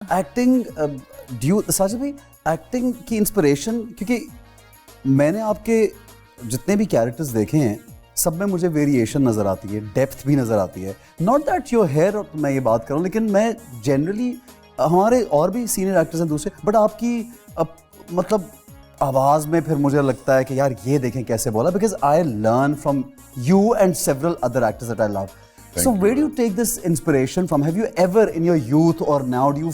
Acting Sajid भाई, acting की inspiration, क्योंकि मैंने आपके जितने भी कैरेक्टर्स देखे हैं सब में मुझे वेरिएशन नज़र आती है, डेप्थ भी नज़र आती है। नॉट दैट योर हेयर मैं ये बात करूँ, लेकिन मैं जनरली, हमारे और भी सीनियर एक्टर्स हैं दूसरे, बट आपकी मतलब आवाज़ में फिर मुझे लगता है कि यार ये देखें कैसे बोला, because I learn from you and several other actors that I love. So where do you take this inspiration from? Have you ever in your youth or now do you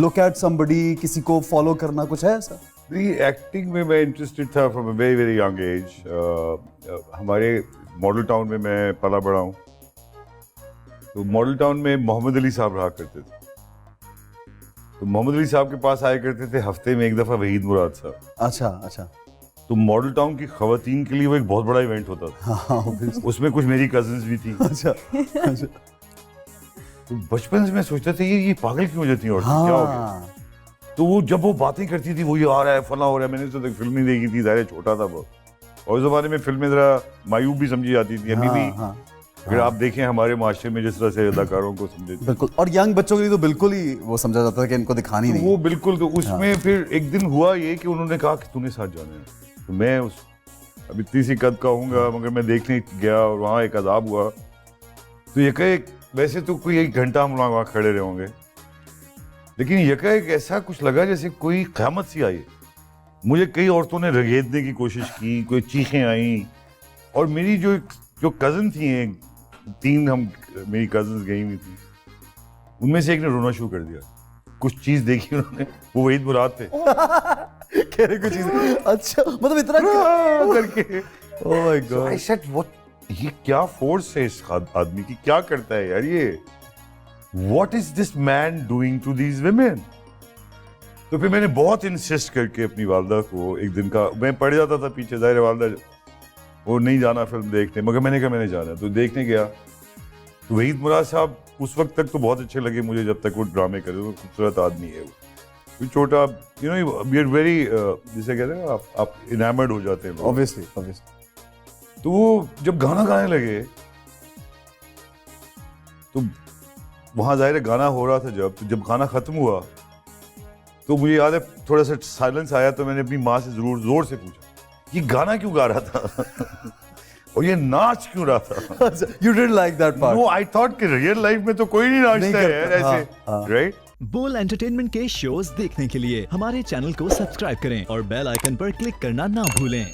look at somebody, किसी को follow करना, कुछ है ऐसा? नहीं, acting में मैं interested था from a very very young age. हमारे मॉडल टाउन में मैं पला बड़ा हूँ, तो मॉडल टाउन में मोहम्मद अली साहब रहा करते थे. तो मोहम्मद अली साहब के पास आया करते थे हफ्ते में एक दफ़ा वहीद मुराद साहब. अच्छा अच्छा. तो मॉडल टाउन की खवातीन के लिए वो एक बहुत बड़ा इवेंट होता था. हाँ, उसमें कुछ मेरी कजिन्स भी थी. अच्छा अच्छा. तो बचपन से मैं सोचता था ये पागल क्यों हो जाती है और क्या हो गया. तो वो जब वो बातें करती थी, वो ये आ रहा है फला हो रहा है, मैंने तो फिल्म नहीं देखी थी, ज़ाहिर छोटा था बहुत, और उस ज़माने में फिल्में ज़रा मायूब भी समझी जाती थी. अभी भी अगर आप देखें हमारे माशरे में जिस तरह से अदाकारों को समझे, बिल्कुल, और यंग बच्चों के लिए तो बिल्कुल ही वो समझा जाता है कि इनको दिखानी नहीं. वो बिल्कुल. तो उसमें फिर एक दिन हुआ ये कि उन्होंने कहा कि तूने साथ जाना है. तो मैं उस अब इतनी सी कद का हूँगा, मगर मैं देखने गया और वहाँ एक अजाब हुआ. तो यकाएक, वैसे तो कोई 1 घंटा हम लोग वहाँ खड़े रहे होंगे, लेकिन यकाएक ऐसा कुछ लगा जैसे कोई क़यामत सी आई. मुझे कई औरतों ने रगेदने की कोशिश की, कोई चीखें आई, और मेरी जो कज़न थी, 3 हम मेरी कज़न्स गई हुई थी, उनमें से एक ने रोना शुरू कर दिया. कुछ चीज़ देखी उन्होंने, वो वहीद मुराद थे. कह रहे कुछ चीज़. अच्छा, मतलब इतना करके. Oh my God. I said what, ये क्या फोर्स है इस आदमी की, क्या करता है यार ये. What is this man doing to these women. तो फिर मैंने बहुत इंसिस्ट करके अपनी वालदा को, एक दिन का मैं पड़ जाता था पीछे, ज़ाहिर वालदा वो नहीं जाना फिल्म देखने, मगर मैंने कहा मैंने जाना. तो देखने गया, तो वहीद मुराद साहब उस वक्त तक तो बहुत अच्छे लगे मुझे, जब तक वो ड्रामे करे. वो खूबसूरत आदमी है, वो छोटा, you know, we are very, जिसे कहते हैं आप इनामर्ड हो जाते हैं. ऑब्वियसली. तो वो जब गाना गाने लगे, तो वहाँ ज़ाहिर गाना हो रहा था, जब गाना ख़त्म हुआ तो मुझे याद है थोड़ा सा साइलेंस आया, तो मैंने अपनी माँ से ज़रूर ज़ोर से पूछा ये गाना क्यों गा रहा था और ये नाच क्यों रहा था. You didn't like that part? No, I thought कि रियल लाइफ में तो कोई नहीं नाचता है यार ऐसे, राइट. बोल एंटरटेनमेंट के शोज देखने के लिए हमारे चैनल को सब्सक्राइब करें और बेल आइकन पर क्लिक करना ना भूलें.